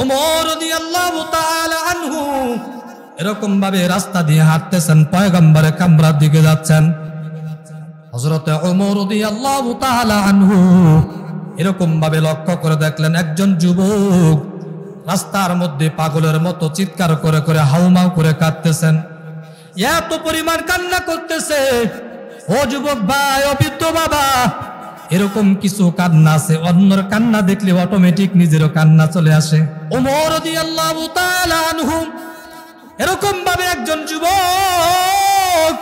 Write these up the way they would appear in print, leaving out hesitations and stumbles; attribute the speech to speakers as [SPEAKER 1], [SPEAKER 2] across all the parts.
[SPEAKER 1] ওমর রাদিয়াল্লাহু তাআলা আনহু এরকম ভাবে রাস্তা দিয়ে হাঁটতেছেন, পয়গম্বরের কামরার দিকে যাচ্ছেন। হযরত ওমর রাদিয়াল্লাহু তাআলা আনহু এরকম ভাবে লক্ষ্য করে দেখলেন একজন যুবক রাস্তার মধ্যে পাগলের মতো চিৎকার করে করে হাউমাউ করে কাঁদতেছেন। এত পরিমাণ কান্না করতেছে। ও যুবক ভাই, ও বৃদ্ধ বাবা, এরকম কিছু কান্না আছে, অন্যর কান্না দেখলে অটোমেটিক নিজেরও কান্না চলে আসে। ওমর রাদিয়াল্লাহু তাআলা আনহু এরকম ভাবে একজন যুবক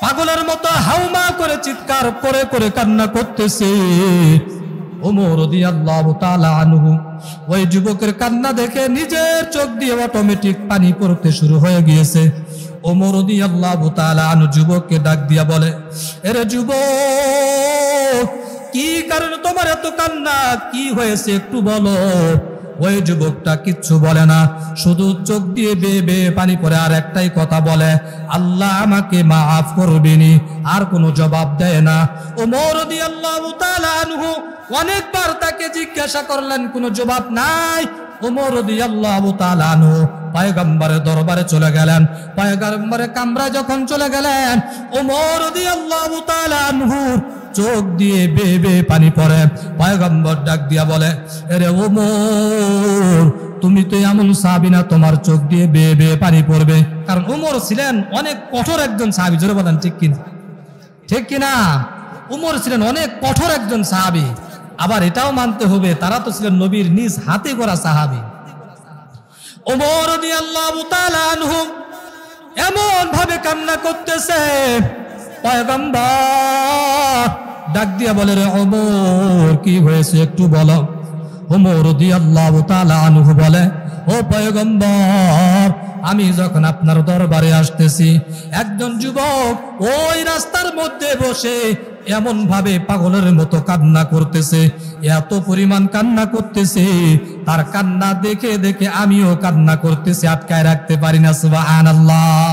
[SPEAKER 1] পাগলের মতো হাউমা করে চিৎকার করে করে কান্না করতেছে। ওমর রাদিয়াল্লাহু তাআলা আনহু ওই যুবকের কান্না দেখে নিজের চোখ দিয়ে অটোমেটিক পানি পড়তে শুরু হয়ে গিয়েছে। ওমর রাদিয়াল্লাহু তাআলা আনহু যুবককে ডাক দিয়া বলে, এরে যুবক, কি কারণে তোমার এত কান্না? কি হয়েছে একটু বলো। ওই যুবকটা কিচ্ছু বলে না, শুধু চোখ দিয়ে বেয়ে বেয়ে পানি পড়ে আর একটাই কথা বলে, আল্লাহ আমাকে মাফ করবেনি। আর কোনো জবাব দেয় না। ওমর রাদিয়াল্লাহু তাআলা আনহু অনেকবার তাকে জিজ্ঞাসা করলেন, কোনো জবাব নাই। ওমর রাদিয়াল্লাহু তাআলা আনহু পয়গম্বরের দরবারে চলে গেলেন। পয়গম্বরের কামরায় যখন চলে গেলেন, ওমর রাদিয়াল্লাহু তাআলা আনহু চোখ দিয়ে বেয়ে বেয়ে পানি পড়ে। পয়গম্বর ডাক দিয়া বলে, আরে ওমর, তুমি তো এমন সাহাবী না তোমার চোখ দিয়ে বেয়ে বেয়ে পানি পড়বে। কারণ ওমর ছিলেন অনেক কঠোর একজন সাহাবী। জোরে বলেন ঠিক কিনা? ঠিক কিনা? ওমর ছিলেন অনেক কঠোর একজন সাহাবী। আবার এটাও মানতে হবে তারা তো ছিলেন নবীর নিজ হাতে গড়া সাহাবী। ওমর রাদিয়াল্লাহু তাআলা আনহু এমন ভাবে কান্না করতেছে, পয়গম্বর ডাক দিয়া বলে, রে ওমর, কি হয়েছে একটু বলো। ওমর রাদিয়াল্লাহু তাআলা আনহু বলে, ও পয়গম্বর, আমি যখন আপনার দরবারে আসতেছি, একজন যুবক ওই রাস্তার মধ্যে বসে এমন ভাবে পাগলের মতো কান্না করতেছে, এত পরিমাণ কান্না করতেছে, তার কান্না দেখে দেখে আমিও কান্না করতেছি, আটকায় রাখতে পারি না। সুবহানাল্লাহ।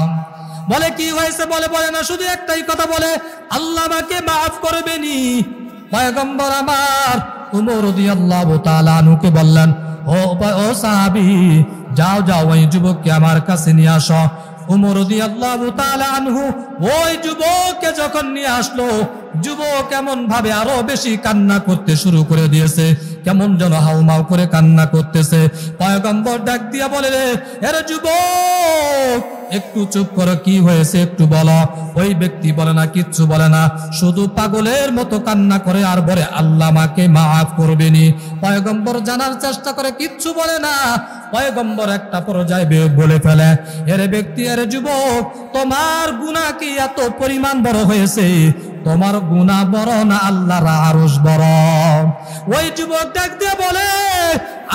[SPEAKER 1] বলে, কি হয়েছে? বলে না, শুধু একটাই কথা বলে, আল্লাহ আমাকে মাফ করবেনি। পয়গম্বর আমার ওমর রাদিয়াল্লাহু তাআলা আনহুকে বললেন, ও সাহাবী, যাও যাও ওই যুবককে আমার কাছে নিয়ে আসো। ওমর রাদিয়াল্লাহু তাআলা আনহু ওই যুবককে যখন নিয়ে আসলো, যুবক কেমন ভাবে আরো বেশি কান্না করতে শুরু করে দিয়েছে, কেমন যেন হাউমাউ করে কান্না করতেছে। পয়গম্বর ডাক দিয়া বলে, আরে যুবক, একটু চুপ করো, কি হয়েছে একটু বলো। ওই ব্যক্তি বলে না, কিচ্ছু বলে না, শুধু পাগলের মতো কান্না করে আর বলে, আল্লাহ আমাকে মাফ করবেনি। পয়গম্বর জানার চেষ্টা করে, কিচ্ছু বলে না। পয়গম্বর একটা পর্যায়ে বলে ফেলে, এরে ব্যক্তি, আরে যুবক, তোমার গুনাহ কি এত পরিমাণ বড় হয়েছে? তোমার গুনাহ বড় না আল্লাহর আরশ বড়? ওই যুবক ডাক দিয়ে বলে,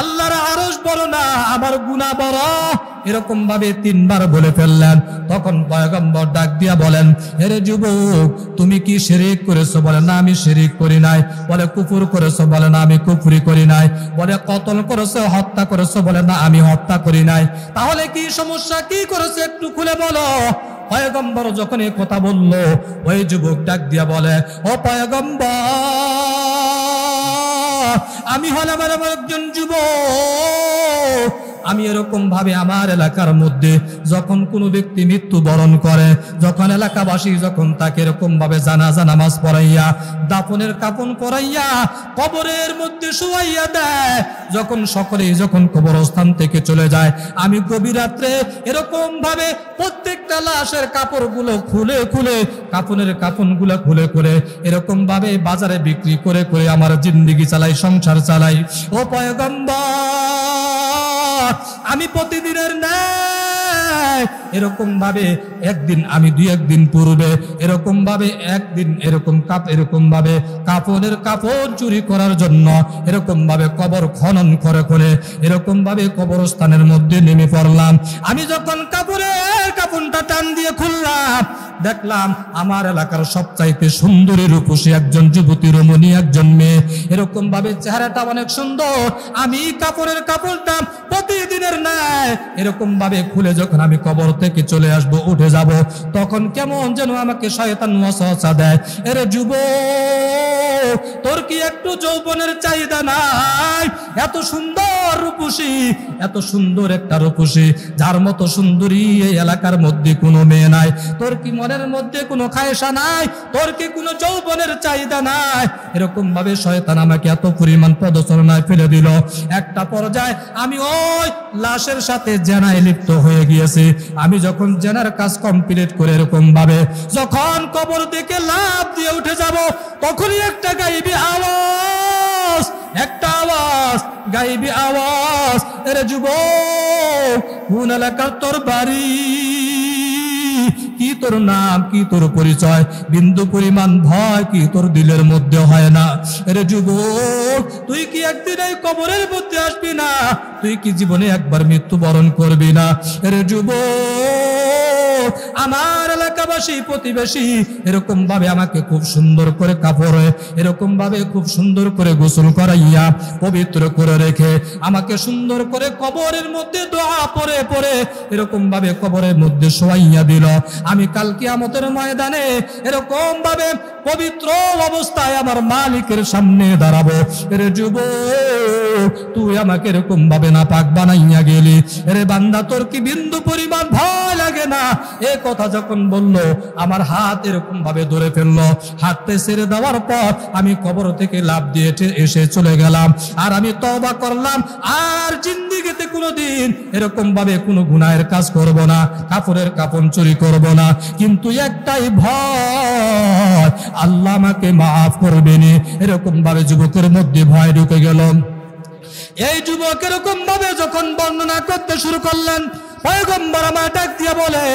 [SPEAKER 1] আল্লাহর আরশ বড় না, আমার গুনাহ বড়। এরকম ভাবে 3 বার বলে ফেললেন। তখন পয়গম্বর ডাক দিয়া বলেন, আরে যুবক, তুমি কি শিরক করেছো? বলে, না আমি শিরক করি নাই। বলে, কুফর করেছো? বলে, না আমি কুফরি করি নাই। বলে, কতল করেছো, হত্যা করেছো? বলে, না আমি হত্যা করি নাই। তাহলে কি সমস্যা, কি করেছো একটু খুলে বলো। পয়গম্বর যখন এই কথা বললো, ওই যুবক ডাক দিয়া বলে, ও পয়গম্বর, আমি হলাম একজন যুবক। আমি এরকম ভাবে আমার এলাকার মধ্যে যখন কোনো ব্যক্তি মৃত্যুবরণ করে, যখন এলাকাবাসী যখন তাকে এরকম ভাবে জানাজা নামাজ পড়াইয়া দাফনের কাফন পরাইয়া কবরের মধ্যে শুয়াইয়া দেয়, যখন সকলেই যখন কবরস্থান থেকে চলে যায়, আমি গভীর রাত্রে এরকম ভাবে প্রত্যেকটা লাশের কাপড়গুলো খুলে খুলে, কাফনের কাফনগুলো খুলে খুলে এরকম ভাবে বাজারে বিক্রি করে করে আমার জিন্দেগি চালাই, সংসার চালাই। ও পয়গম্বর, আমি প্রতিদিনের ন্যায় এরকম ভাবে একদিন, আমি 2-1 দিন পূর্বে এরকম ভাবে একদিন এরকম ভাবে কাফনের কাপড় চুরি করার জন্য এরকম ভাবে কবর খনন করে করে এরকম ভাবে কবরস্থানের মধ্যে নেমে পড়লাম। আমি যখন কাফনটা টান দিয়ে খুললাম, দেখলাম আমার এলাকার সবচাইতে সুন্দরী রূপসী একজন যুবতী রমণী একজন মেয়ে, এরকম ভাবে চেহারাটা অনেক সুন্দর। আমি কাপড়ের কাপড়টা প্রতিদিনের ন্যায় এরকম ভাবে খুলে যখন আমি কবর থেকে চলে আসবো, উঠে যাব, তখন কেমন যেন আমাকে শয়তান ওয়াসওয়াসা দেয়, এরে যুবক, তোর কি একটু যৌবনের চাহিদা নাই? এত সুন্দর রূপসী, এত সুন্দর একটা রূপসী, যার মতো সুন্দরী এই এলাকার মধ্যে কোনো মেয়ে নাই। তোর কি মনের মধ্যে কোনো খায়েশা নাই? তোর কি কোনো যৌবনের চাহিদা নাই? এরকম ভাবে শয়তান আমাকে এত পরিমাণ পদচারণায় ফেলে দিল। একটা পর্যায়ে আমি ওই লাশের সাথে জেনায় লিপ্ত হয়ে গিয়েছি। আমি যখন জেনার কাজ কমপ্লিট করে এরকম ভাবে যখন কবর থেকে লাফ দিয়ে উঠে যাব, তখনই একটা গায়েবী আওয়াজ, একটা আওয়াজ, গায়েবী আওয়াজ, এরে যুবক, কোন এলাকার তোর বাড়ি, কি তোর নাম, কি তোর পরিচয়? বিন্দু পরিমাণ ভয় কি তোর দিলের মধ্যে হয় না? এরে যুবক, তুই কি একদিন এই কবরের মধ্যে আসবি না? তুই কি জীবনে একবার মৃত্যুবরণ করবি না? এরে যুবক, আমার এলাকাবাসী প্রতিবেশী এরকম ভাবে আমাকে খুব সুন্দর করে কাপড়ে এরকম ভাবে খুব সুন্দর করে গোসল করাইয়া পবিত্র করে রেখে আমাকে সুন্দর করে কবরের মধ্যে দোয়া পড়ে পড়ে এরকম ভাবে কবরের মধ্যে শোয়াইয়া দিল। আমি কাল কিয়ামতের ময়দানে এরকম ভাবে পবিত্র অবস্থায় আমার মালিকের সামনে দাঁড়াবো। এরে যুবক, তুই আমাকে এরকম ভাবে নাপাক বানাইয়া গেলি। এরে বান্দা, তোর কি বিন্দু পরিমাণ ভয় লাগে না? এ কথা যখন বললো, আমার হাত এরকম ভাবে ধরে ফেললো। হাতটা ছেড়ে দেওয়ার পর আমি কবর থেকে লাফ দিয়ে এসে চলে গেলাম। আর আমি তওবা করলাম, আর জিন্দেগিতে কোনোদিন এরকম ভাবে কোনো গুনাহের কাজ করব না, কাপড়ের কাপড় চুরি করব না। কিন্তু একটাই ভয়, আল্লাহ আমাকে মাফ করবেন। এরকম ভাবে যুবকের মধ্যে ভয় ঢুকে গেল। এই যুবক এরকম ভাবে যখন বর্ণনা করতে শুরু করলেন, পয়গম্বর আমার ডাক দিয়ে বলে,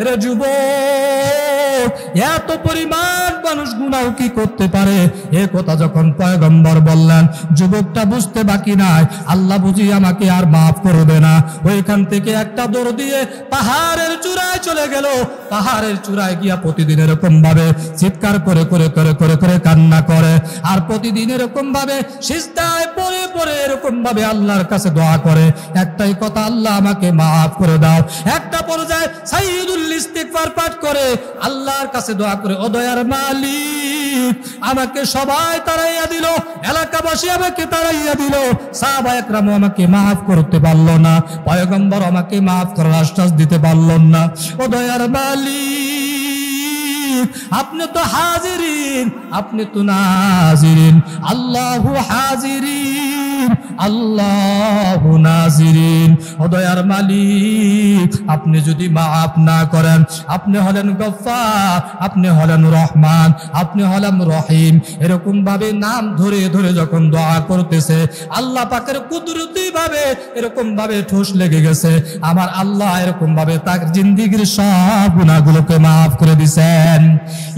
[SPEAKER 1] রে যুবক, এত পরিমাণ মানুষ গুনাহ কি করতে পারে? এ কথা যখন পয়গম্বর বললেন, যুবকটা বুঝতে বাকি নাই, আল্লাহ বুঝি আমাকে আর মাফ করবে না। ওইখান থেকে একটা দৌড় দিয়ে পাহাড়ের চূড়ায় চলে গেল। পাহাড়ের চূড়ায় গিয়া প্রতিদিন এরকম ভাবে চিৎকার করে করে করে করে করে কান্না করে, আর প্রতিদিন এরকম ভাবে সিজদায় পড়ে পড়ে এরকম ভাবে আল্লাহর কাছে দোয়া করে, একটাই কথা, আল্লাহ আমাকে মাফ করে দাও। একটা পর্যায়ে সাইয়্যিদুল ইস্তিগফার পাঠ করে আল্লাহর কাছে দোয়া করে, ও দয়ার মালিক, আমাকে সবাই তাড়াইয়া দিল, এলাকাবাসী আমাকে তাড়াইয়া দিল, সাহাবা একরাম আমাকে মাফ করতে পারলো না, পয়গম্বর আমাকে মাফ করার আশ্বাস দিতে পারলো না। ও দয়ার মালিক, আপনি তো হাজিরিন, আপনি তো নাজিরিন, আল্লাহু হাজিরিন, আল্লাহু নাজিরিন। ও দয়ার মালিক, আপনি যদি মাফ না করেন, আপনি হলেন গফফার, আপনি হলেন রহমান, আপনি হলেন রহিম। এরকম ভাবে নাম ধরে ধরে যখন দোয়া করতেছে, আল্লাহ পাকের কুদরতি ভাবে এরকম ভাবে ঠোস লেগে গেছে। আমার আল্লাহ এরকম ভাবে তার জিন্দেগীর সব গুনাহগুলোকে মাফ করে দিয়েছেন।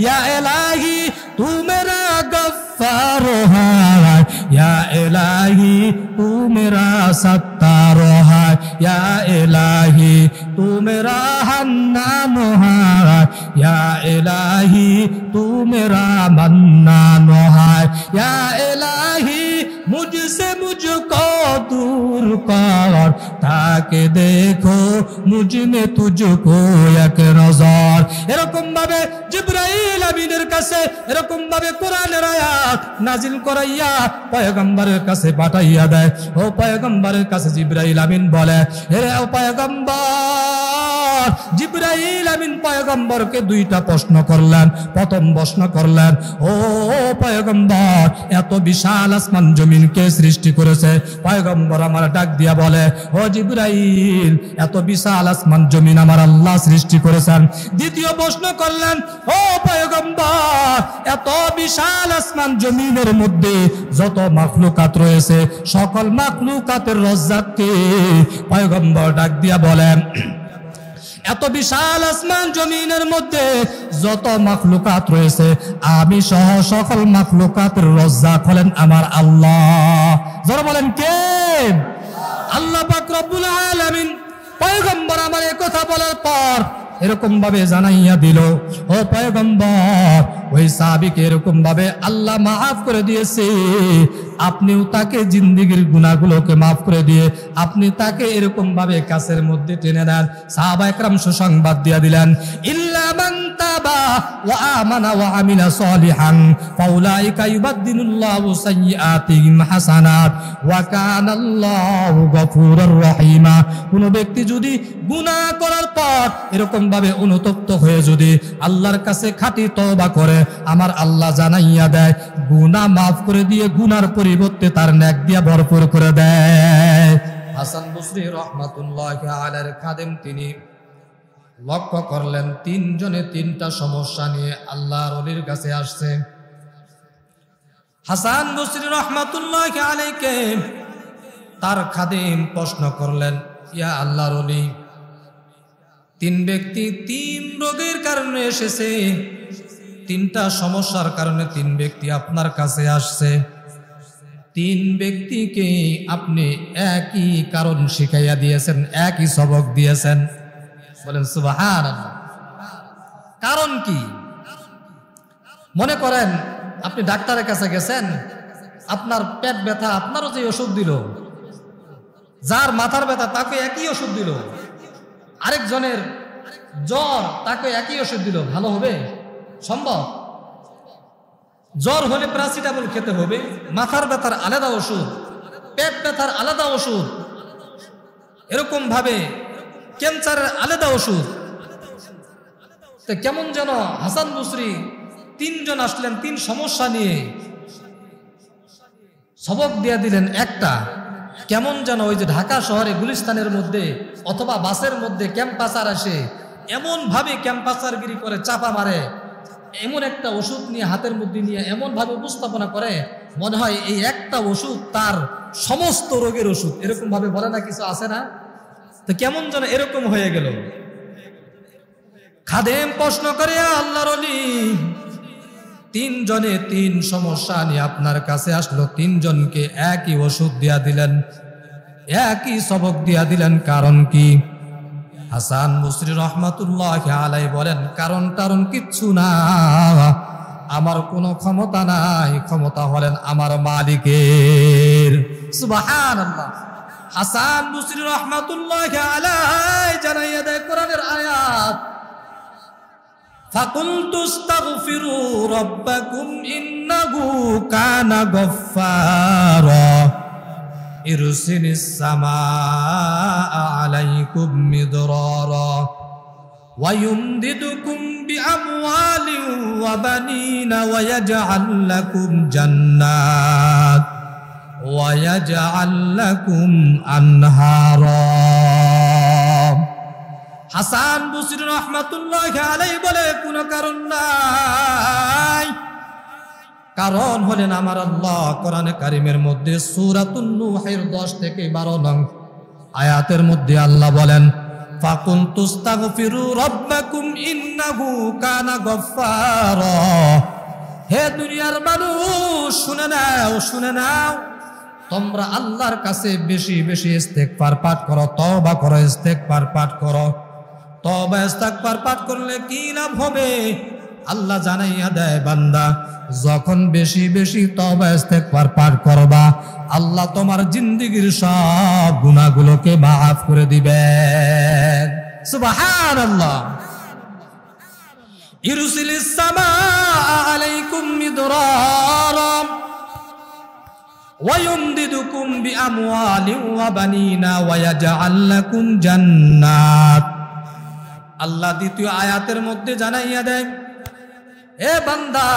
[SPEAKER 1] ইয়া ইলাহি তু মেরা গফফার है, या इलाही तू मेरा सत्तार है, या इलाही तू मेरा हन्नान है, या इलाही तू मेरा मन्नान है, या इलाही मुझसे मुझको दूर कर, ताकि देखो मुझ में तुझको एक नजर। এরকম ভাবে জিবরাইল আমিনের কাছে এরকম ভাবে কোরআনের আয়াত নাজিল করাইয়া পয়গম্বরের কাছে পাঠাইয়া দেয়। ও পয়গম্বরের কাছে জিবরাইল আমিন বলে, হে ও পয়গম্বর, জিবরাইল আমিন পয়গম্বরকে দুইটা প্রশ্ন করলেন। প্রথম প্রশ্ন করলেন, ও পয়গম্বর, এত বিশাল আসমান জমিনকে সৃষ্টি করেছে? পয়গম্বর আমার ডাক দিয়া বলে, ও জিবরাইল, এত বিশাল আসমান জমিন আমার আল্লাহ সৃষ্টি করেছেন। দ্বিতীয় প্রশ্ন করলেন, ও পয়গম্বর, এত বিশাল আসমান জমিনের মধ্যে যত মাখলুকাত রয়েছে, সকল মাখলুকাতের রজ্জাককে? পয়গম্বর ডাক দিয়া বলেন, এত বিশাল আসমান জমিনের মধ্যে যত মাখলুকাত রয়েছে, আমি সহ সকল মাখলুকাতের রজ্জাক হলেন আমার আল্লাহ। যারা বলেন কে? আল্লাহ পাক রব্বুল আলামিন। পয়গম্বর আমার এই কথা বলার পর এরকম ভাবে জানাইয়া দিল, ও পয়গম্বর, ওই সাহাবীকে এরকম ভাবে আল্লাহ মাফ করে দিয়েছে, আপনিও তাকে জিন্দেগীর গুনাহগুলোকে মাফ করে দিয়ে আপনি তাকে এরকম ভাবে কাছের মধ্যে টেনে নেন। সাহাবা একরাম সুসংবাদ দিয়া দিলেন, ইল্লা মান তাবা ওয়া আমানা ওয়া আমিলা সলিহান ফাউলাইকা ইউবাদদিলুল্লাহু সাইয়্যাতিহিম হাসানাত ওয়া কানাল্লাহু গফুরুর রহিমা। কোন ব্যক্তি যদি গুনাহ করার পর এরকম ভাবে অনুতপ্ত হয়ে যদি আল্লাহর কাছে খাঁটি তওবা করে, আমার আল্লাহ জানাইয়া দেয় গুনাহ মাফ করে দিয়ে গুনার পরিবর্তে তার নেক দিয়া ভরপুর করে দেয়। হাসান বসরি রাহমাতুল্লাহি আলাইহির খাদেম তিনি লক্ষ্য করলেন তিনজনে তিনটা সমস্যা নিয়ে আল্লাহর ওলির কাছে আসছে। হাসান বসরি রাহমাতুল্লাহি আলাইহি তার খাদেম প্রশ্ন করলেন, ইয়া আল্লাহর ওলি, তিন ব্যক্তি তিন রোগের কারণে এসেছে, তিনটা সমস্যার কারণে তিন ব্যক্তি আপনার কাছে আসছে, তিন ব্যক্তিকে আপনি একই কারণ শিখাইয়া দিয়েছেন, একই সবক দিয়েছেন। বলেন সুবহানাল্লাহ। কারণ কি? মনে করেন আপনি ডাক্তারের কাছে গেছেন, আপনার পেট ব্যথা আপনারও যে ওষুধ দিল, যার মাথার ব্যথা তাকে একই ওষুধ দিল, আরেকজনের জ্বর তাকে একই ওষুধ দিল, ভালো হবে? সম্ভব? জ্বর হলে প্যারাসিটামল খেতে হবে, মাথার ব্যথার আলাদা ওষুধ, পেট ব্যথার আলাদা ওষুধ, এরকম ভাবে ক্যান্সারের আলাদা ওষুধ। তো কেমন যেন হাসান বসরি তিনজন আসলেন তিন সমস্যা নিয়ে, সবক দিয়ে দিলেন একটা। কেমন যেন ওই যে ঢাকা শহরে গুলিস্তানের মধ্যে অথবা বাসের মধ্যে ক্যাম্পাসার আসে, এমন ভাবে ক্যাম্পাসারগিরি করে, চাপা মারে, এমন একটা ওষুধ নিয়ে হাতের মধ্যে নিয়ে এমন ভাবে উপস্থাপনা করে মনে হয় এই একটা ওষুধ তার সমস্ত রোগের ওষুধ, এরকম ভাবে বলে না, কিছু আছে না? তো কেমন যেন এরকম হয়ে গেল। খাদেম প্রশ্ন করে, আল্লাহর ওলি, তিনজনে তিন সমস্যা নিয়ে আপনার কাছে আসলো, তিনজনকে একই ওষুধ দিয়া দিলেন, একই সবক দিয়া দিলেন, কারণ কি? হাসান বসরি রাহমাতুল্লাহি আলাইহি বলেন, কারণ কিচ্ছু না, আমার কোনো ক্ষমতা নাই, ক্ষমতা হলেন আমার মালিকের। সুবহানাল্লাহ। হাসান বসরি রাহমাতুল্লাহি আলাইহি জানাইয়া দেয় কোরআনের আয়াত, ফাকুলতু আস্তাগফিরু রাব্বাকুম ইন্নাহু কানা গফফারা ইরসিলিস সামাআ আলাইকুম মিদরারা ওয়া ইউমদিদুকুম বিআমওয়ালিন ওয়া বানিনা ওয়া ইয়াজআল লাকুম জান্নাত ওয়া ইয়াজআল লাকুম আনহারা। হাসান বসরি রাহমাতুল্লাহি আলাইহি বলে, কোনো কারণ নাই, কারণ হলেন আমার আল্লাহ কোরআনে কারিমের মধ্যে সূরাতুন নূহের 10 থেকে 12 নং আয়াতের মধ্যে আল্লাহ বলেন, ফাকুলতু আস্তাগফিরু রাব্বাকুম ইন্নাহু কানা গফফারা। হে দুনিয়ার মানুষ, শুনে নাও, তোমরা আল্লাহর কাছে বেশি বেশি ইস্তেগফার পাঠ করো, তওবা করো, ইস্তেগফার পাঠ করো। তওবা ইস্তেগফার পাঠ করলে কি লাভ হবে? আল্লাহ জানাইয়া দেয়, বান্দা যখন বেশি বেশি তওবা ইস্তেগফার পাঠ করবা, আল্লাহ তোমার জিন্দেগীর সব গুনাহগুলোকে মাফ করে দিবেন। সুবহানাল্লাহ। ইরসিলিস সামাআ আলাইকুম মিদরারা ওয়া ইউমদিদুকুম বিআমওয়ালিন ওয়া বানিনা ওয়া ইয়াজআল লাকুম জান্নাত। আল্লাহ দ্বিতীয় আয়াতের মধ্যে জানাইয়া দেয়, এ বান্দা,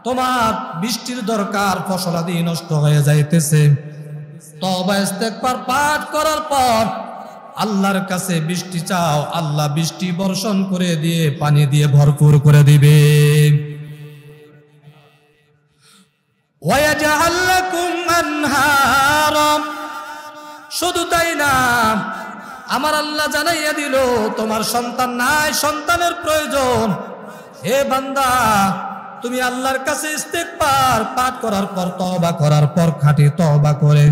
[SPEAKER 1] তোমার বৃষ্টির দরকার, ফসলাদি নষ্ট হয়ে যাইতেছে, তওবা ইস্তেগফার পাঠ করার পর আল্লাহর কাছে বৃষ্টি চাও, আল্লাহ বৃষ্টি বর্ষণ করে দিয়ে পানি দিয়ে ভরপুর করে দিবে। ওয়া ইয়াজআল লাকুম আনহারা। শুধু তাই না, আমার আল্লাহ জানাইয়া দিল, তোমার সন্তান নাই, সন্তানের প্রয়োজন। হে বান্দা, তুমি আল্লাহর কাছে ইস্তেগফার পাঠ করার পর, তওবা করার পর, খাঁটি তওবা করে,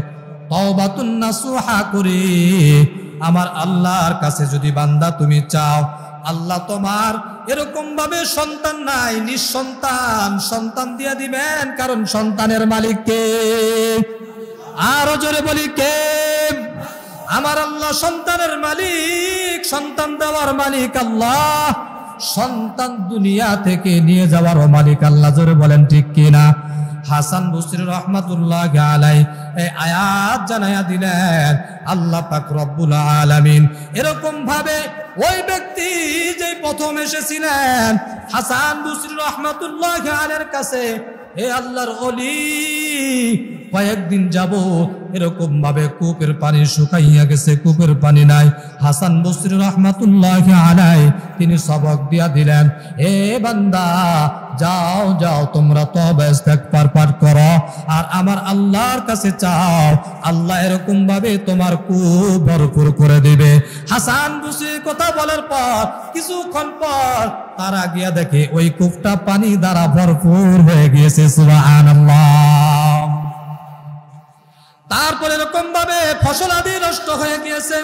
[SPEAKER 1] তওবাতুন নাসুহা করে আমার আল্লাহর কাছে যদি বান্দা তুমি চাও, আল্লাহ তোমার এরকম ভাবে সন্তান নাই, নিঃসন্তান সন্তান দিয়ে দিবেন, কারণ সন্তানের মালিক কে? আরো জোরে বলি, কে? আমার আল্লাহ সন্তানের মালিক, সন্তান দেওয়ার মালিক আল্লাহ। সন্তান দুনিয়া থেকে নিয়ে যাওয়ার মালিক আল্লাহ। জোরে বলেন ঠিক কিনা? হাসান বসরি রহমাতুল্লাহ আলাইহি এই আয়াত জানায়া দিলেন আল্লাহ পাক রব্বুল আলামিন এরকম ভাবে ওই ব্যক্তি যে প্রথম এসেছিলেন হাসান বসরি রহমাতুল্লাহ আলাইহির কাছে, হে আল্লাহর ওলি, কয়েকদিন যাব এরকম ভাবে কূপের পানি শুকাইয়া গেছে, কূপের পানি নাই। হাসান বসরি রহমাতুল্লাহ আলাইহি তিনি সবক দিয়া দিলেন, হে বান্দা, যাও যাও তোমরা তওবা ইস্তেগফার পাঠ করো আর আমার আল্লাহর কাছে চাও, আল্লাহ এরকম ভাবে তোমার কূপ ভরপুর করে দিবে। হাসান বসরি কথা বলার পর কিছুক্ষণ পর তারা গিয়া দেখে ওই কূপটা পানি দ্বারা ভরপুর হয়ে গিয়েছে। সুবহানাল্লাহ। তারপর এরকম ভাবে ফসল আদি নষ্ট হয়ে গিয়েছে।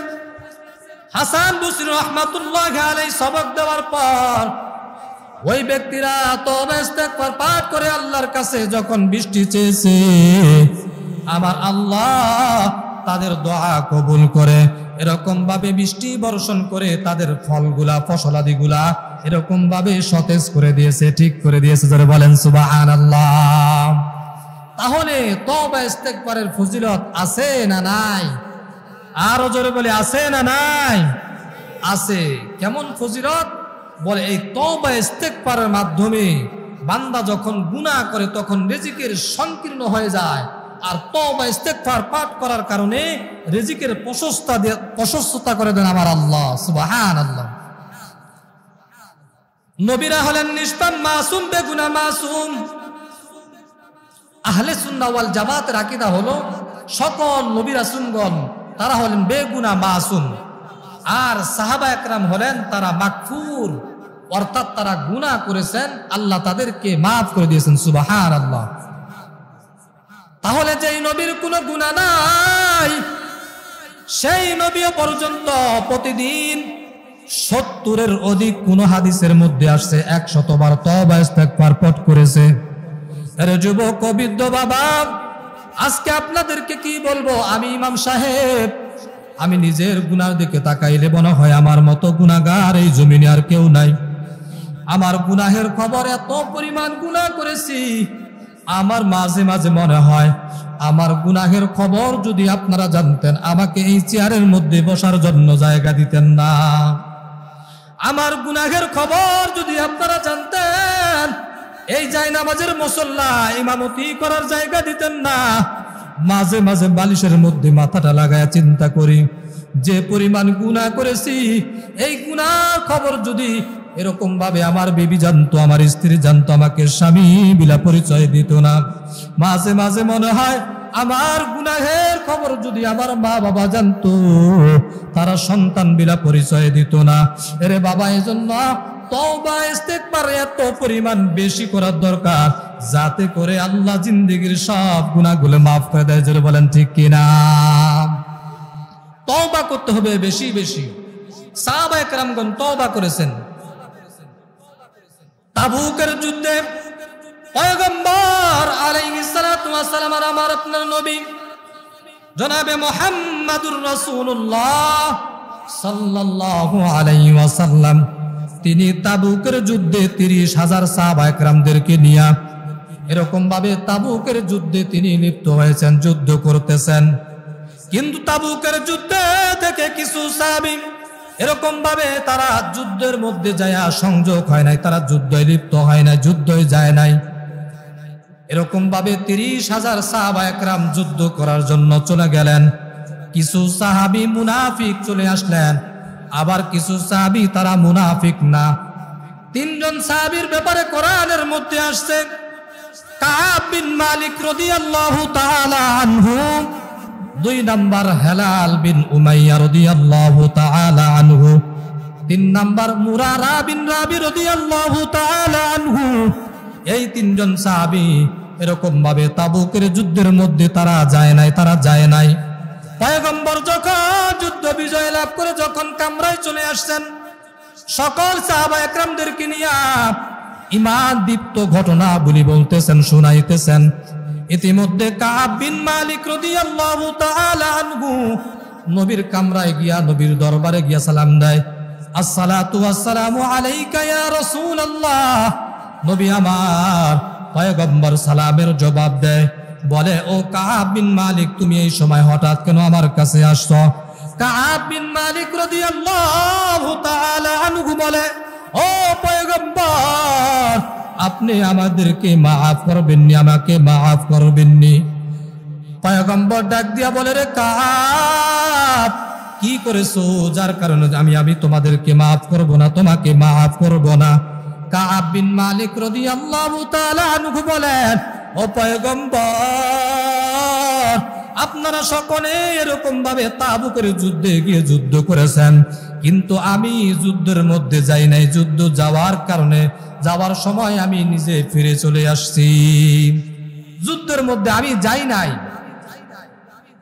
[SPEAKER 1] হাসান বসরি রহমাতুল্লাহ আলাইহি সবক দেওয়ার পর ওই ব্যক্তিরা তওবা ইস্তেগফার পাঠ করে আল্লাহর কাছে যখন বৃষ্টি চেয়েছে, আমার আল্লাহ তাদের দোয়া কবুল করে এরকম ভাবে বৃষ্টি বর্ষণ করে তাদের ফলগুলা ফসলাদিগুলা এরকম ভাবে সতেজ করে দিয়েছে, ঠিক করে দিয়েছে। যারা বলেন সুবহানাল্লাহ। তাহলে তওবা ইস্তেগফারের ফজিলত আছে না নাই? আরো জোরে বলে আছে না নাই? আছে। কেমন ফজিলত? বলে এই তওবা ইস্তেগফারের মাধ্যমে বান্দা যখন গুনাহ করে তখন রিজিকের সংকীর্ণ হয়ে যায়, আর তওবা ইস্তেগফার পাঠ করার কারণে রিজিকের প্রশস্ততা করে দেন আমার আল্লাহ। সুবহানাল্লাহ। নবীরা হলেন নিষ্পাপ মাসুম, বেগুনাহ মাসুম। আহলে সুন্নাহ ওয়াল জামাতের আকীদা হলো সকল নবী রাসূলগণ তারা হলেন বেগুনাহ মাসুম, আর সাহাবা একরাম হলেন তারা মাগফুর, অর্থাৎ তারা গুনাহ করেছেন, আল্লাহ তাদেরকে মাফ করে দিয়েছেন। সুবহানাল্লাহ। তাহলে যেই নবীর কোনো গুনাহ নাই সেই নবী পর্যন্ত প্রতিদিন 70-এর অধিক কোন হাদিসের মধ্যে আসছে 100 বার তওবা ইস্তেগফার পাঠ করেছে। আরে যুবক বৃদ্ধ বাবা, আজকে আপনাদেরকে কি বলবো? আমি ইমাম সাহেব, আমি নিজের গুনার দিকে তাকাইলে মনে হয় আমার মতো গুনাহগার এই জমিনে আর কেউ নাই। আমার গুনাহের খবর, এত পরিমাণ গুনাহ করেছি, আমার মাঝে মাঝে মনে হয় আমার গুনাহের খবর যদি আপনারা জানতেন আমাকে এই চেয়ারের মধ্যে বসার জন্য জায়গা দিতেন না। আমার গুনাহের খবর যদি আপনারা জানতেন এই জায়নামাজের মুসল্লা ইমামতি করার জায়গা দিতেন না। মাঝে মাঝে বালিশের মধ্যে মাথাটা লাগায় চিন্তা করি, যে পরিমাণ গুনাহ করেছি, এই গুনাহ খবর যদি এরকম ভাবে আমার বিবি জানতো, আমার স্ত্রী জানতো, আমাকে স্বামী বিলা পরিচয় দিত না। মাঝে মাঝে মনে হয় আমার গুনাহের খবর যদি আমার মা বাবা জানতো, তারা সন্তান বিলা পরিচয় দিত না। এরে বাবা, এজন্য তওবা ইস্তেগফার এত পরিমাণ বেশি করার দরকার, যাতে করে আল্লাহ জিন্দেগীর সব গুনাহগুলো মাফ করে দেয়। যারা বলেন ঠিক কিনা? তওবা করতে হবে বেশি বেশি। সাহাবায়ে কেরামগণ তওবা করেছেন। তাবুকের যুদ্ধে পয়গম্বর আলাইহিস সালাতু ওয়াস সালাম আর আমার আপনার নবী জনাবে মুহাম্মাদুর রাসূলুল্লাহ সাল্লাল্লাহু আলাইহি ওয়াসাল্লাম তিনি তাবুকের যুদ্ধে 30,000 সাহাবায়ে কেরামদেরকে নিয়ে এরকম ভাবে তাবুকের যুদ্ধে তিনি লিপ্ত হয়েছেন, যুদ্ধ করতেছেন। কিন্তু তাবুকের যুদ্ধে থেকে কিছু সাহাবী এরকম ভাবে তারা যুদ্ধের মধ্যে যায় সংযোগ হয় নাই, তারা যুদ্ধে লিপ্ত হয় নাই, যুদ্ধে যায় নাই। এরকম ভাবে 30,000 সাহাবায়ে কেরাম যুদ্ধ করার জন্য চলে গেলেন। কিছু সাহাবী মুনাফিক চলে আসলেন, আবার কিছু সাহাবী তারা মুনাফিক না। 3 জন সাহাবীর ব্যাপারে কোরআনের মধ্যে আসছে। কাব বিন মালিক রাদিয়াল্লাহু তাআলা আনহু, 2 নাম্বার হেলাল বিন উমাইয়া রাদিয়াল্লাহু তাআলা আনহু, 3 নাম্বার মুরারা বিন রাবি রাদিয়াল্লাহু তাআলা আনহু। এই 3 জন সাহাবী এরকম ভাবে তাবুকের যুদ্ধের মধ্যে তারা যায় নাই। পয়গম্বর যখন যুদ্ধ বিজয় লাভ করে যখন কামরায় চলে আসছেন, সকল সাহাবায়ে কেরামদেরকে নিয়ে ঈমান দীপ্ত ঘটনা বলি বলতেছেন, শুনাইতেছেন। ইতিমধ্যে কাব বিন মালিক রাদিয়াল্লাহু তাআলা আনহু নবীর কামরায় গিয়া, নবীর দরবারে গিয়া সালাম দেয়। আসসালাতু ওয়াসসালামু আলাইকা ইয়া রাসূলুল্লাহ। নবী আমার পয়গম্বর সালামের জবাব দেয়, বলে ও কাআব বিন মালিক, তুমি এই সময় হঠাৎ কেন আমার কাছে আসছো? কাআব বিন মালিক রাদিয়াল্লাহু তাআলা আনহু বলে, ও পয়গম্বর, আপনি আমাদেরকে মাফ করবেননি, আমাকে মাফ করবেননি। পয়গম্বর ডাক দিয়া বলে, রে কাআব, কি করেছো যার কারণে আমি তোমাদেরকে মাফ করব না, তোমাকে মাফ করব না? কাআব বিন মালিক রাদিয়াল্লাহু তাআলা আনহু বলেন, ও পয়গম্বর, আপনারা সকলে এরকম ভাবে তাবুকের যুদ্ধে গিয়ে যুদ্ধ করেছেন, কিন্তু আমি যুদ্ধের মধ্যে যাই নাই। যুদ্ধ যাওয়ার সময় আমি নিজে ফিরে চলে আসছি, যুদ্ধের মধ্যে আমি যাই নাই।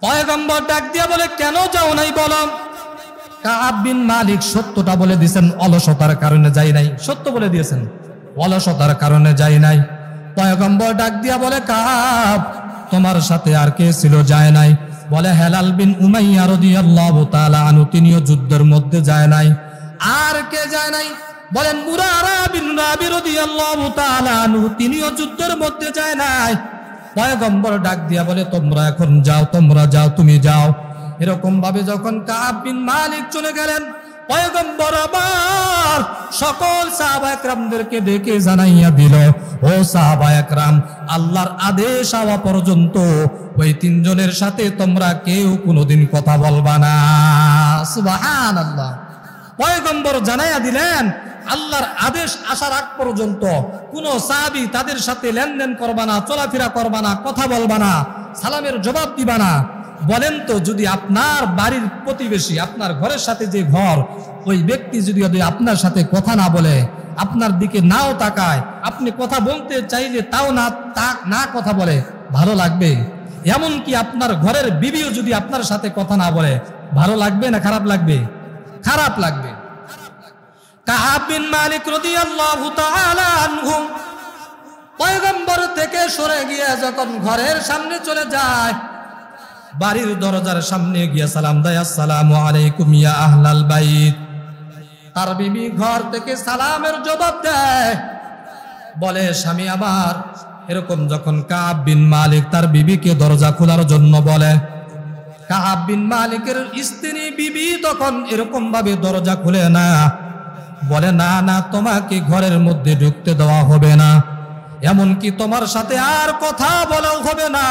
[SPEAKER 1] পয়গম্বর ডাক দিয়া বলে, কেন যাও নাই বলো? কাআব বিন মালিক সত্যটা বলে দিয়েছেন, অলসতার কারণে যাই নাই। সত্য বলে দিয়েছেন, অলসতার কারণে যাই নাই। পয়গম্বর ডাক দিয়া বলে, কাআব, তোমার সাথে আর কে ছিল যায় নাই? বলে, হেলাল বিন উমাইয়া রাদিয়াল্লাহু তাআলা আনহু, তিনিও যুদ্ধের মধ্যে যায় নাই। আর কে যায় নাই? বলেন মুরারা বিন রাবি রাদিয়াল্লাহু তাআলা আনহু, তিনিও যুদ্ধের মধ্যে যায় নাই। পয়গম্বর ডাক দিয়া বলে, তোমরা এখন যাও, তোমরা যাও, তুমি যাও। এরকম ভাবে যখন কাআব বিন মালিক চলে গেলেন, পয়গম্বর আবার সকল সাহাবায়ে কেরামদেরকে ডেকে জানাইয়া দিল, ও সাহাবায়ে কেরাম, আল্লাহর আদেশ হওয়া পর্যন্ত ওই তিনজনের সাথে তোমরা কেউ কোনোদিন কথা বলবা না। সুবহানাল্লাহ। পয়গম্বর জানাইয়া দিলেন, আল্লাহর আদেশ আসার আগ পর্যন্ত কোন সাহাবী তাদের সাথে লেনদেন করবা না, চলাফেরা করবা না, কথা বলবা না, সালামের জবাব দিবা না। বলেন তো, যদি আপনার বাড়ির প্রতিবেশী, আপনার ঘরের সাথে যে ঘর, ওই ব্যক্তি যদি আপনার সাথে কথা না বলে, আপনার দিকে নাও তাকায়, আপনি কথা বলতে চাইলে তাও না কথা বলে, ভালো লাগবে? এমনকি আপনার ঘরের বিবিও যদি আপনার সাথে কথা না বলে, ভালো লাগবে না খারাপ লাগবে? খারাপ লাগবে। কাআব বিন মালিক রাদিয়াল্লাহু তাআলা আনহু পয়গম্বর থেকে সরে গিয়ে যখন ঘরের সামনে চলে যায়, বাড়ির দরজার সামনে গিয়ে সালাম দেয়, আসসালামু আলাইকুম ইয়া আহলাল বাইত। তার বিবি ঘর থেকে সালামের জবাব দেয়, বলে, স্বামী আমার। এরকম যখন কাআব বিন মালিক তার বিবিকে দরজা খোলার জন্য বলে, কাআব বিন মালিকের স্ত্রী বিবি তখন এরকম ভাবে দরজা খুলে না, বলে, না না, তোমাকে ঘরের মধ্যে ঢুকতে দেওয়া হবে না, এমনকি তোমার সাথে আর কথা বলাও হবে না।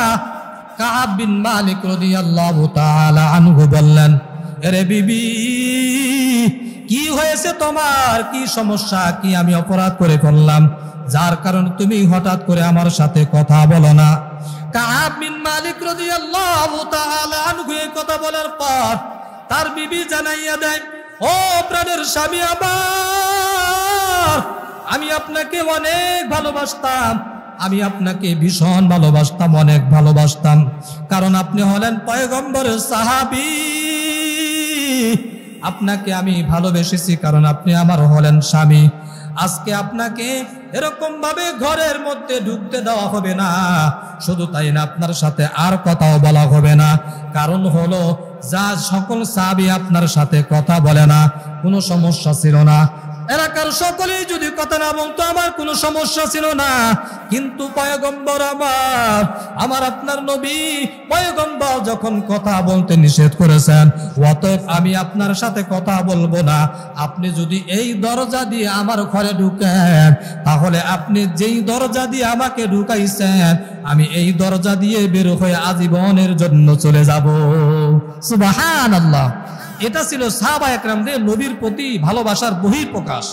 [SPEAKER 1] কাআব বিন মালিক রাদিয়াল্লাহু তাআলা আনহু বললেন, আরে বিবি, কি হয়েছে তোমার? কি সমস্যা? কি আমি অপরাধ করে ফেললাম যার কারণে তুমি হঠাৎ করে আমার সাথে কথা বলো না? কাআব বিন মালিক রাদিয়াল্লাহু তাআলা আনহু এই কথা বলার পর তার বিবি জানাইয়া দেয়, ও প্রাণের স্বামী আমার, আমি আপনাকে অনেক ভালোবাসতাম, আমি আপনাকে ভীষণ ভালোবাসতাম, অনেক ভালোবাসতাম, কারণ আপনি হলেন পয়গম্বরের সাহাবী। আপনাকে আমি ভালোবেসেছি কারণ আপনি আমার হলেন স্বামী। আজকে আপনাকে এরকম ভাবে ঘরের মধ্যে ঢুকতে দেওয়া হবে না। শুধু তাই না, আপনার সাথে আর কথাও বলা হবে না। কারণ হলো, যা সকল সাহাবী আপনার সাথে কথা বলে না, কোনো সমস্যা ছিল না। এলাকার সকলেই যদি কথা না বলতো, আমার কোনো সমস্যা ছিল না। কিন্তু পয়গম্বর আমার আপনার নবী পয়গম্বর যখন কথা বলতে নিষেধ করেছেন, অতএব আমি আপনার সাথে কথা বলবো না। আপনি যদি এই দরজা দিয়ে আমার ঘরে ঢুকেন, তাহলে আপনি যেই দরজা দিয়ে আমাকে ঢুকাইছেন, আমি এই দরজা দিয়ে বের হয়ে আজীবনের জন্য চলে যাব। সুবহানাল্লাহ। এটা ছিল সাহাবায়ে কেরামদের নবীর প্রতি ভালোবাসার বহিঃপ্রকাশ।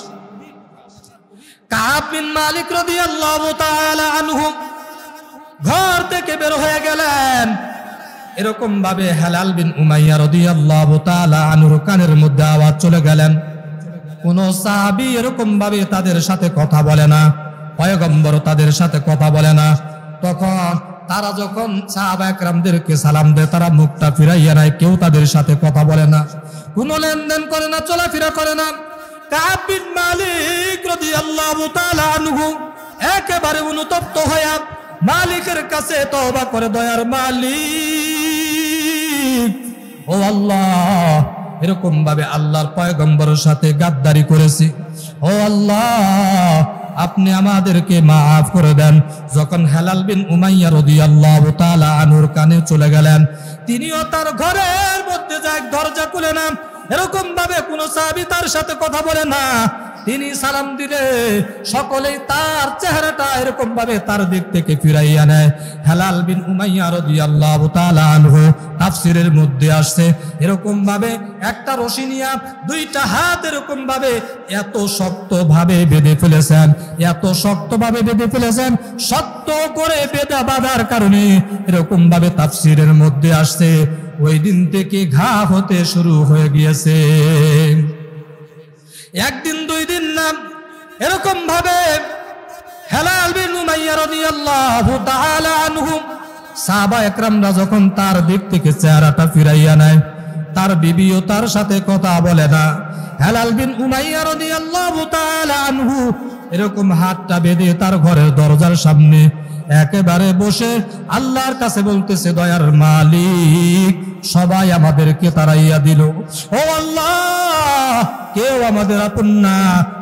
[SPEAKER 1] কাআব বিন মালিক রাদিয়াল্লাহু তাআলা আনহু ঘর থেকে বের হয়ে গেলেন। এরকম ভাবে হেলাল বিন উমাইয়া রাদিয়াল্লাহু তাআলা আনহুর কানের মধ্যে আওয়াজ চলে গেলেন। কোন সাহাবী এরকম ভাবে তাদের সাথে কথা বলে না, পয়গম্বর তাদের সাথে কথা বলে না। তখন তারা যখন সাহাবায়ে কেরামদেরকে সালাম দেয়, তারা মুখটা ফিরাইয়া নেয়, কেউ তাদের সাথে কথা বলে না, কোনো লেনদেন করে না, চলাফেরা করে না। কাআব বিন মালিক রাদিয়াল্লাহু তাআলা আনহু একেবারে অনুতপ্ত হয়ে মালিকের কাছে তওবা করে, দয়ার মালিক, ও আল্লাহ, এরকম ভাবে আল্লাহর পয়গম্বরের সাথে গাদ্দারি করেছি। ও আল্লাহ, আপনি আমাদেরকে মাফ করে দেন। যখন হেলাল বিন উমাইয়া রাদিয়াল্লাহু তাআলা আনহুর কানে চলে গেলেন, তিনিও তার ঘরের মধ্যে যায়, দরজা খুলে না। এরকম ভাবে কোন সাহাবী তার সাথে কথা বলে না। তিনি সালাম দিলে সকলেই তার চেহারাটা এরকম ভাবে তার দিক থেকে ফিরাইয়া নেয়। হেলাল বিন উমাইয়া রাদিয়াল্লাহু তাআলা আনহু তাফসীরের মধ্যে আসছে এরকম ভাবে একটা রশি নিয়া দুইটা হাত এরকম ভাবে এত শক্ত ভাবে বেঁধে ফেলেছেন, এত শক্ত ভাবে বেঁধে ফেলেছেন, শক্ত করে বেঁধে বাঁধার কারণে এরকম ভাবে তাফসীরের মধ্যে আসছে ওই দিন থেকে ঘা হতে শুরু হয়ে গিয়েছে। একদিন দুই দিন না, এরকম ভাবে হেলাল বিন উমাইয়া রাদিয়াল্লাহু তাআলা আনহু সাহাবা একরামরা যখন তার দিক থেকে চেহারাটা ফিরাইয়া নেয়, তার বিবিও তার সাথে কথা বলে না। হেলাল বিন উমাইয়া রাদিয়াল্লাহু তাআলা আনহু এরকম হাতটা বেঁধে তার ঘরের দরজার সামনে একেবারে বসে আল্লাহর কাছে বলতেছে, দয়ার মালিক, সবাই আমাদেরকে তাড়াইয়া দিল। ও আল্লাহ, কেউ আমাদের আপন না।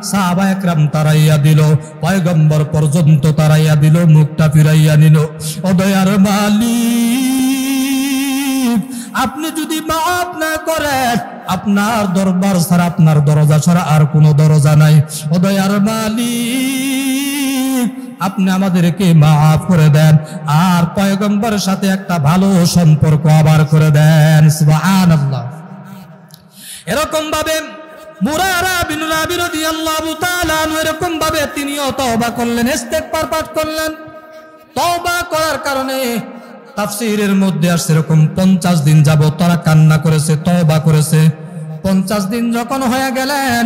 [SPEAKER 1] সাহাবা একরাম তাড়াইয়া দিল, পয়গম্বর পর্যন্ত তাড়াইয়া দিল, মুখটা ফিরাইয়া নিল। ও দয়ার মালিক, আপনি যদি মাফ না করেন, আপনার দরবার ছাড়া, আপনার দরজা ছাড়া আর কোনো দরজা নাই। ও দয়ার মালিক, আপনি আমাদেরকে মাফ করে দেন আর পয়গম্বরের সাথে একটা ভালো সম্পর্ক আবার করে দেন। সুবহানাল্লাহ। এরকম ভাবে মুরারা বিন রাবি রাদিয়াল্লাহু তাআলা আনহু এরকম ভাবে তিনিও তওবা করলেন, ইস্তেগফার পাঠ করলেন। তওবা করার কারণে তাফসীরের মধ্যে আসছে এরকম 50 দিন যাবত তারা কান্না করেছে, তওবা করেছে। 50 দিন যখন হয়ে গেলেন,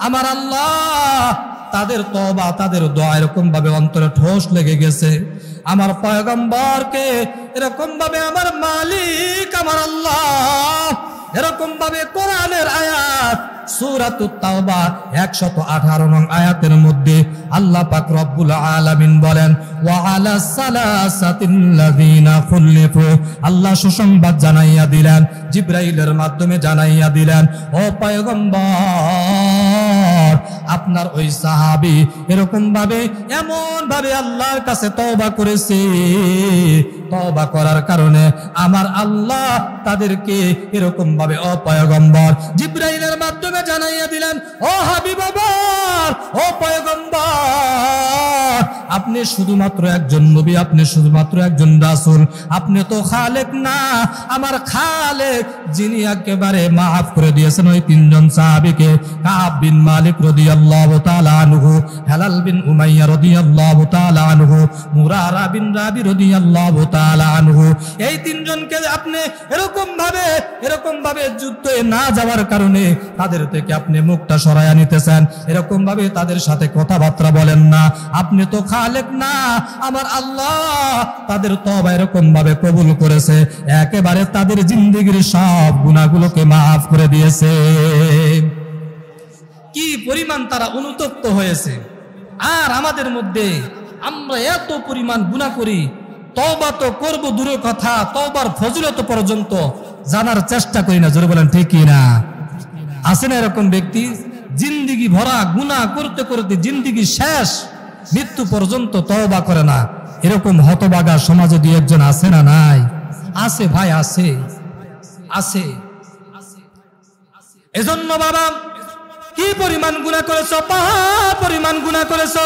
[SPEAKER 1] আমার আল্লাহ তাদের তওবা, তাদের দোয়া এরকম ভাবে অন্তরে ঠোস লেগে গেছে। আমার পয়গম্বরকে এরকম ভাবে আমার মালিক, আমার আল্লাহ এরকম ভাবে কোরআনের আয়াত সূরাতুত তাওবা 118 নং আয়াতের মধ্যে আল্লাহ পাক রব্বুল আলামিন বলেন, ওয়া আলা সালাসাতিল্লাযিনা খুলিফু, আল্লাহ সুসংবাদ জানাইয়া দিলেন, জিবরাইলের মাধ্যমে জানাইয়া দিলেন, ও পয়গম্বর, আপনার ওই সাহাবী এরকম ভাবে এমন ভাবে আল্লাহর কাছে তওবা করেছে, তওবা করার কারণে আমার আল্লাহ তাদেরকে এরকম ভাবে ও পয়গম্বর জিবরাইলের মাধ্যমে জানাইয়া দিলেন, ও হাবিব আমার, ও পয়গম্বর, আপনি শুধুমাত্র একজন নবী, আপনি শুধুমাত্র একজন রাসূল, আপনি তো খালেক না। আমার খালেক যিনি একেবারে মাফ করে দিয়েছেন ওই তিনজন সাহাবীকে, কাব বিন মালিক রাদিয়াল্লাহু তাআলা আনহু, হেলাল বিন উমাইয়া রাদিয়াল্লাহু তাআলা আনহু, মুরারা বিন রাবি রাদিয়াল্লাহু তাআলা আনহু, এই তিনজনকে আপনি এরকম ভাবে যুদ্ধে না যাওয়ার কারণে তাদের থেকে আপনি মুখটা সরাইয়া নিতেছেন, এরকম ভাবে তাদের সাথে কথাবার্তা বলেন না। আপনি তো খালেক না। আমার আল্লাহ তাদের তওবা এরকম ভাবে কবুল করেছে, একেবারে তাদের জিন্দেগীর সব গুনাহগুলোকে মাফ করে দিয়েছে। কি পরিমাণ তারা অনুতপ্ত হয়েছে। আর আমাদের মধ্যে আমরা এত পরিমাণ গুনাহ করি, তওবা তো করব দূরের কথা, তওবার ফজিলত পর্যন্ত জানার চেষ্টা করি না। জোরে বলেন ঠিক কি না? আছে না এরকম ব্যক্তি, জিন্দেগি ভরা গুনাহ করতে করতে জিন্দেগি শেষ, মৃত্যু পর্যন্ত তওবা করে না। এরকম হতভাগা সমাজে দুই একজন আছে না? নাই? আছে ভাই, আছে আছে। এজন্য বাবা, কি পরিমাণ গুনাহ করেছো, পাহাড় পরিমাণ গুনাহ করেছো।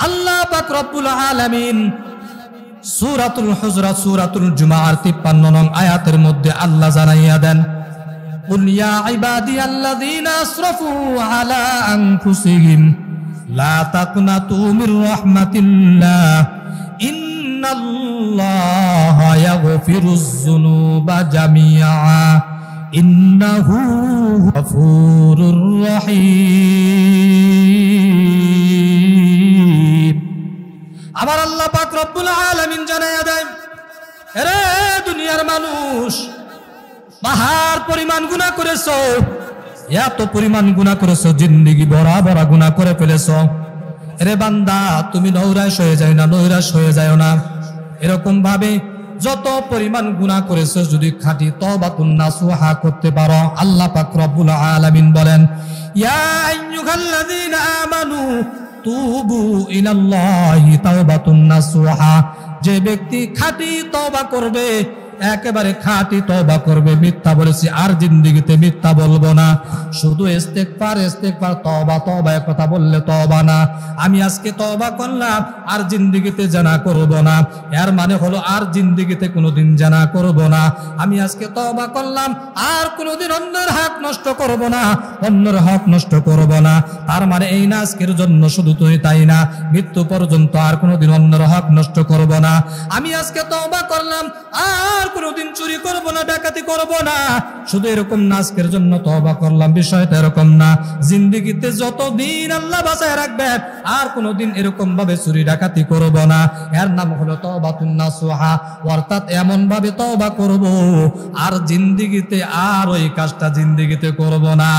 [SPEAKER 1] আল্লাহ পাক রব্বুল আলামিন সূরাতুল হুজরাত, সূরাতুল জুমার 53 নং আয়াতের মধ্যে আল্লাহ জানাইয়া দেন, কুল ইয়া ইবাদিয়াল্লাযীনা আসরাফু আলা আনফুসিহিম লা তাকনাতু মির রাহমাতিল্লাহ ইন্নাল্লাহা ইয়াগফিরুয যুনুবা জামিআ ইন্নাহু গফুরুর রহিম। আমার আল্লাহ পাক রব্বুল আলামিন জানাইয়া দেয়, আরে দুনিয়ার মানুষ, পাহাড় পরিমাণ গুনাহ করেছো, এত পরিমাণ গুনাহ করেছো, জিন্দেগি ভরা ভরা গুনাহ করে ফেলেছো। আরে বান্দা, তুমি নৈরাশ হয়ে যাও না, নৈরাশ হয়ে যাও না। এরকম ভাবে যত পরিমাণ গুনাহ করেছো যদি খাঁটি তওবাতুন নাসুহা করতে পারো, আল্লাহ পাক রব্বুল আলামিন বলেন ইয়া আইয়ুহাল্লাযীনা আমানু তুবু ইলাল্লাহি তাওবাতুন নাসুহা। যে ব্যক্তি খাঁটি তওবা করবে, একেবারে খাঁটি তওবা করবে, মিথ্যা বলেছি আর জিন্দেগিতে মিথ্যা বলবো না, শুধু ইস্তেগফার ইস্তেগফার তওবা তওবা কথা বললে তওবা না। আমি আজকে তওবা করলাম আর জিন্দেগিতে জানা করব না, এর মানে হলো আর জিন্দেগিতে কোনোদিন জানা করব না। আমি আজকে তওবা করলাম আর কোনোদিন অন্যের হক নষ্ট করব না, অন্যের হক নষ্ট করব না। তার মানে এই না আজকের জন্য শুধু তুই তাই না, মৃত্যু পর্যন্ত আর কোনোদিন অন্যের হক নষ্ট করব না। আমি আজকে তওবা করলাম আর কোনোদিন চুরি করব না, ডাকাতি করব না, শুধু এরকম না আজকের জন্য তওবা করলাম, বিষয়টা এরকম না। জিন্দেগিতে যতদিন আল্লাহ বাঁচায় রাখবেন আর কোনোদিন এরকম ভাবে চুরি ডাকাতি করব না। এর নাম হলো তওবাতুন নাসুহা, অর্থাৎ এমন ভাবে তওবা করব আর জিন্দেগিতে আর ওই কাজটা জিন্দেগিতে করব না।